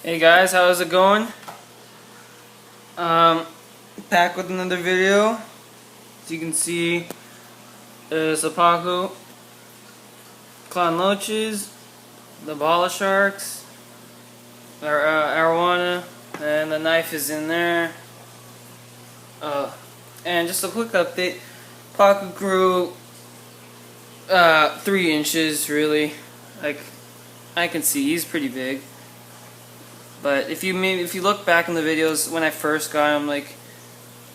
Hey guys, how's it going? Back with another video. As you can see, there's the Pacu, clown loaches, the bala sharks, our arowana, and the knife is in there. And just a quick update, Pacu grew 3 inches really. Like I can see, he's pretty big. But if you look back in the videos when I first got him, like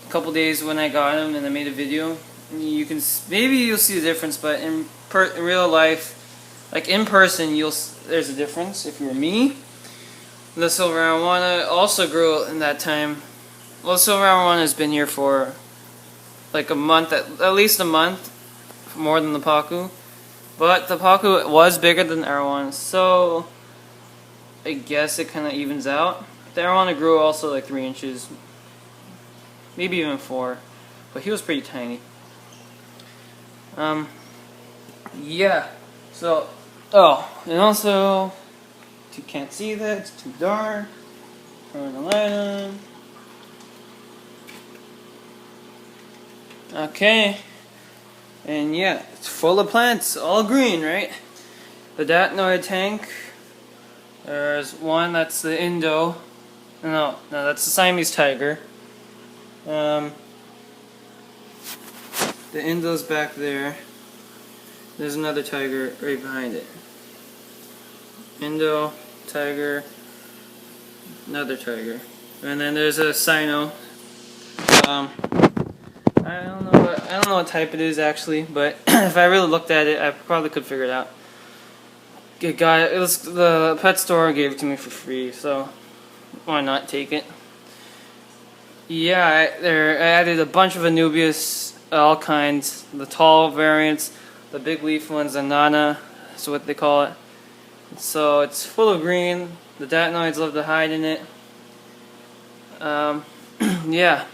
a couple days when I got him and I made a video, you can maybe you'll see the difference. But in real life, like in person, there's a difference. If you were me, the silver arowana also grew in that time. Well, the silver arowana has been here for like a month, at least a month, more than the Pacu. But the Pacu was bigger than the arowana, so I guess it kind of evens out. The arowana grew also like 3 inches, maybe even 4, but he was pretty tiny. Yeah. So, and also, you can't see that, it's too dark. Turn the light on. Okay. And yeah, it's full of plants, all green, right? The datnoid tank. There's one, that's the Indo. No, that's the Siamese tiger. The Indo's back there. There's another tiger right behind it. Indo, tiger, another tiger. And then there's a Sino. I don't know what type it is actually, but if I really looked at it, I probably could figure it out. It was the pet store gave it to me for free, so why not take it? Yeah, I added a bunch of Anubias, all kinds, the tall variants, the big leaf ones, the Nana, that's what they call it. So it's full of green. The datnoids love to hide in it. Yeah,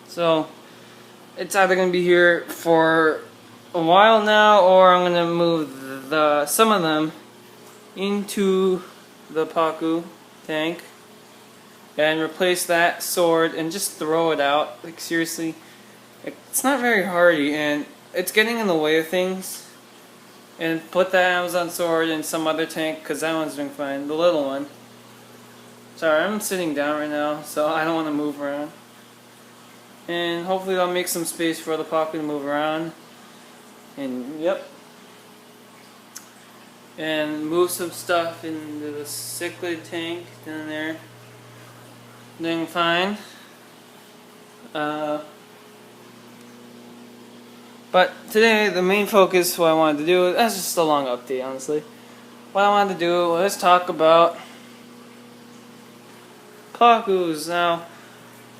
so it's either going to be here for a while now, or I'm going to move some of them into the Pacu tank and replace that sword and just throw it out. Like seriously, it's not very hardy and it's getting in the way of things. And put that Amazon sword in some other tank because that one's doing fine. The little one. Sorry, I'm sitting down right now, so I don't want to move around. And hopefully I'll make some space for the Pacu to move around. And yep. And move some stuff into the cichlid tank down there. Doing fine. But today the main focus, what I wanted to do, that's just a long update honestly. What I wanted to do was talk about Pacus. Now,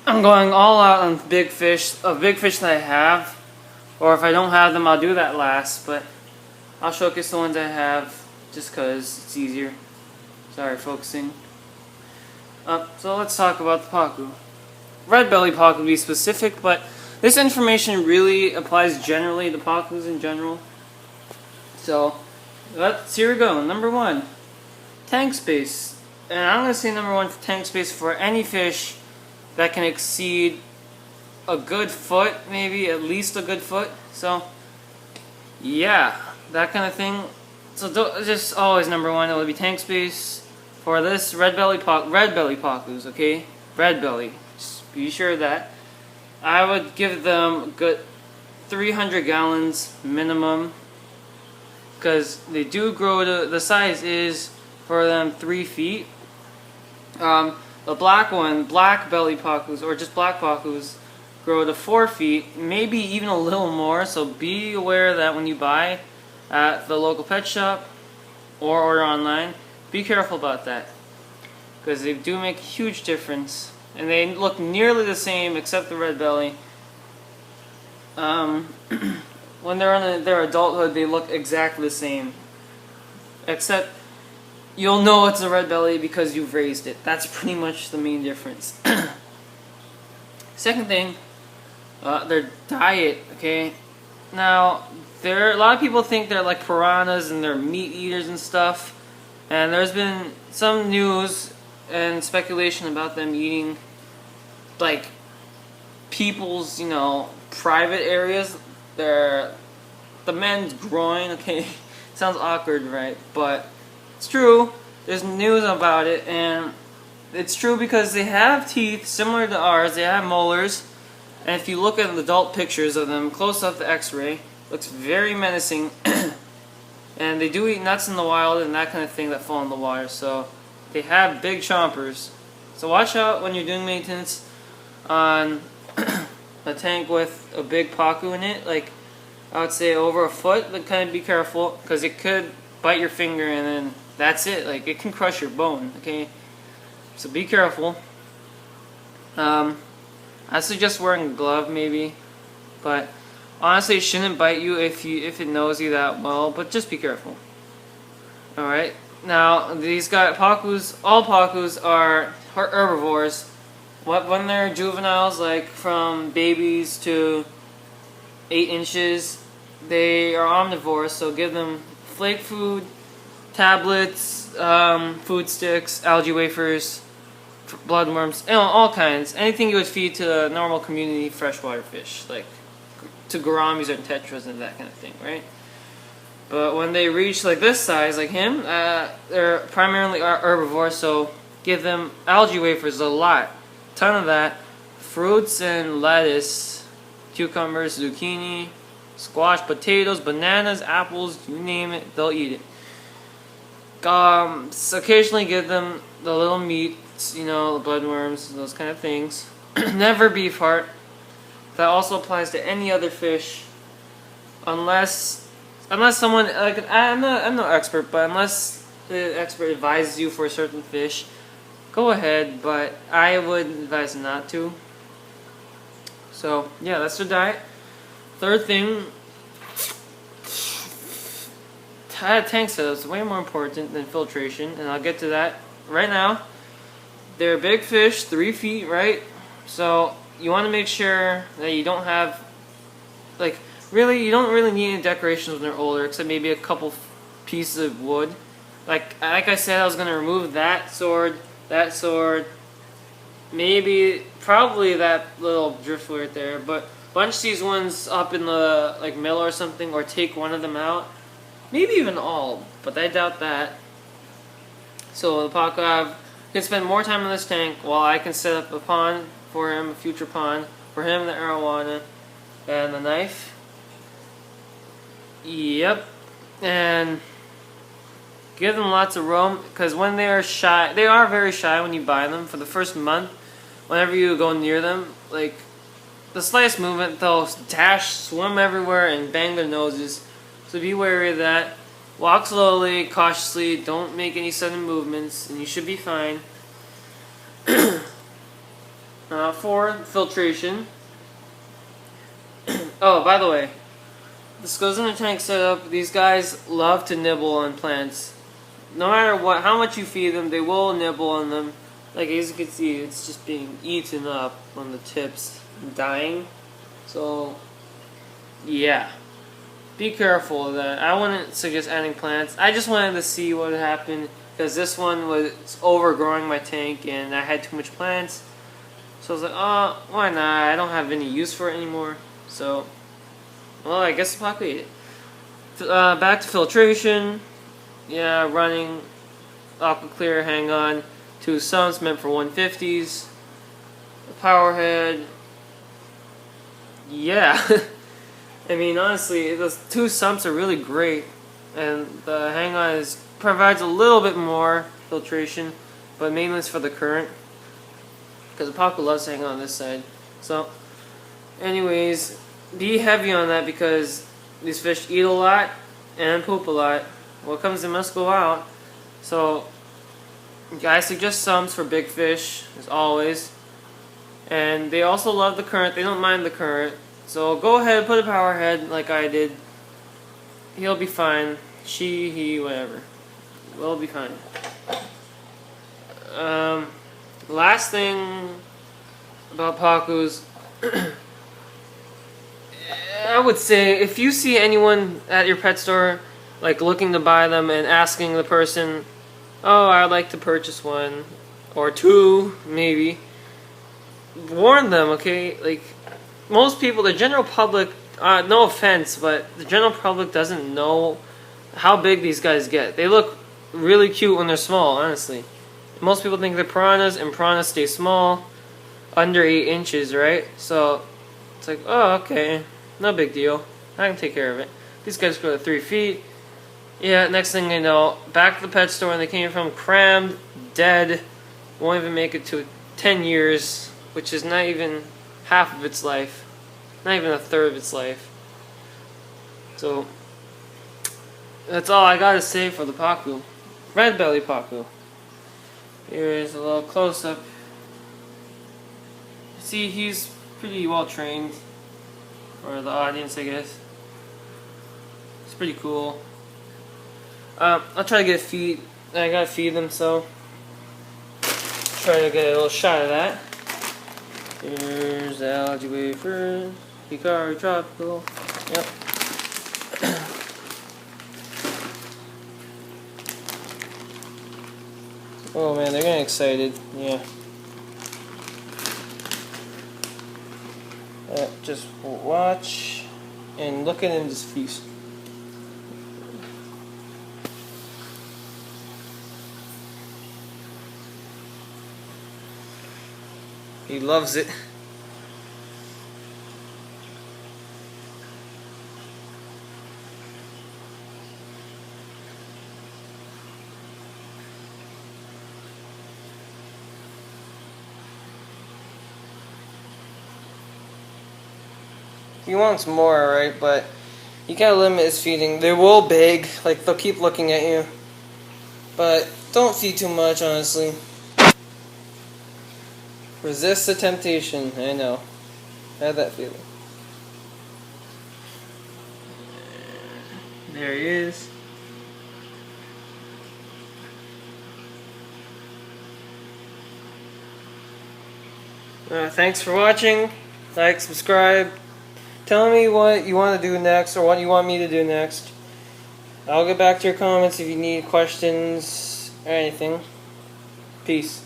I'm going all out on big fish that I have. Or if I don't have them, I'll do that last, but I'll showcase the ones I have just because it's easier. Sorry, focusing. So let's talk about the Pacu. Red belly Pacu to be specific, but this information really applies generally to Pacus in general. So, here we go. Number 1, tank space. And I'm going to say number 1 for tank space for any fish that can exceed a good foot, maybe at least a good foot. So, yeah, that kind of thing. So just always number 1, it would be tank space for this red belly Pacus, okay? Red belly. Just be sure of that. I would give them a good 300 gallons minimum because they do grow to, the size is for them 3 feet. The black belly Pacus, or just black Pacus, grow to 4 feet, maybe even a little more, so be aware that when you buy at the local pet shop or order online, be careful about that because they do make a huge difference and they look nearly the same except the red belly. When they're in their adulthood, they look exactly the same, except you'll know it's a red belly because you've raised it. That's pretty much the main difference. Second thing, their diet, okay? Now, a lot of people think they're like piranhas and they're meat eaters and stuff. And there's been some news and speculation about them eating like people's, private areas. They're the men's groin. Okay, sounds awkward, right? But it's true. There's news about it, and it's true because they have teeth similar to ours. They have molars, and if you look at the adult pictures of them close up the X-ray, looks very menacing. And they do eat nuts in the wild and that kind of thing that fall in the water. So they have big chompers. So watch out when you're doing maintenance on a tank with a big Pacu in it. Like I would say over a foot, but kind of be careful because it could bite your finger and then that's it. Like it can crush your bone. Okay, so be careful. I suggest wearing a glove maybe, but honestly, it shouldn't bite you if it knows you that well, but just be careful. Alright, now these guys, Pacus, all Pacus are herbivores. When they're juveniles, like from babies to 8 inches, they are omnivores, so give them flake food, tablets, food sticks, algae wafers, bloodworms, all kinds. Anything you would feed to a normal community freshwater fish, like to gouramis or tetras and that kind of thing, right? But when they reach like this size, like him, they're primarily herbivores, so give them algae wafers a lot. Ton of that. Fruits and lettuce, cucumbers, zucchini, squash, potatoes, bananas, apples, you name it, they'll eat it. So occasionally give them the little meats, the bloodworms, those kind of things. Never beef heart. That also applies to any other fish, unless someone, like I'm no expert, but unless the expert advises you for a certain fish, go ahead. But I would advise not to. So yeah, that's their diet. Third thing, tank setup is way more important than filtration, and I'll get to that right now. They're big fish, 3 feet, right? So you want to make sure that you don't have, you don't really need any decorations when they're older, except maybe a couple pieces of wood. Like I said, I was going to remove that sword, probably that little driftwood right there, but bunch these ones up in the mill or something, or take one of them out. Maybe even all, but I doubt that. So the Pacu can spend more time in this tank while I can set up a pond for him, a future pond, for him the arowana, and the knife. Yep. And give them lots of room, because when they are shy, they are very shy when you buy them. For the first month, whenever you go near them, like the slightest movement, they'll dash, swim everywhere, and bang their noses. So be wary of that. Walk slowly, cautiously, don't make any sudden movements, and you should be fine. For filtration. Oh, by the way, this goes in the tank setup. These guys love to nibble on plants. No matter how much you feed them, they will nibble on them. Like as you can see, it's just being eaten up on the tips and dying. So, yeah. Be careful of that. I wouldn't suggest adding plants. I just wanted to see what would happen, because this one was overgrowing my tank and I had too much plants. So I was like, oh, why not? I don't have any use for it anymore. So, well, I guess Pacu ate it. Back to filtration. Yeah, running Aqua Clear, hang on. 2 sumps meant for 150s. A power head. Yeah. I mean, honestly, those 2 sumps are really great, and the hang-on provides a little bit more filtration, but mainly it's for the current, because the Pacu loves to hang on this side. So, anyways, be heavy on that, because these fish eat a lot and poop a lot. What comes in must go out. So, I suggest sumps for big fish, as always, and they also love the current. They don't mind the current. So go ahead, put a power head like I did. He'll be fine. She, he, whatever. We'll be fine. Last thing about Pacus. I would say if you see anyone at your pet store looking to buy them and asking the person, oh, I'd like to purchase one, or 2 maybe. Warn them, okay? Like, most people, the general public, no offense, but the general public doesn't know how big these guys get. They look really cute when they're small, honestly. Most people think they're piranhas, and piranhas stay small, under 8 inches, right? So it's like, oh, okay, no big deal. I can take care of it. These guys grow to 3 feet. Yeah, next thing I know, back to the pet store, and they came from crammed, dead, won't even make it to 10 years, which is not even half of its life. Not even a third of its life. So that's all I gotta say for the Pacu. Red belly Pacu. Here's a little close-up. See, he's pretty well trained for the audience, I guess. It's pretty cool. I'll try to get feed. I gotta feed them, so try to get a little shot of that. Here's the algae wafer. Hikari tropical. Yep. Oh man, they're getting excited. Yeah. Just watch and look at him just feast. He loves it. He wants more, right? But you gotta limit his feeding. They will beg, like they'll keep looking at you. But don't feed too much, honestly. Resist the temptation. I know. I had that feeling. There he is. Thanks for watching. Like, subscribe. Tell me what you want to do next or what you want me to do next. I'll get back to your comments if you need questions or anything. Peace.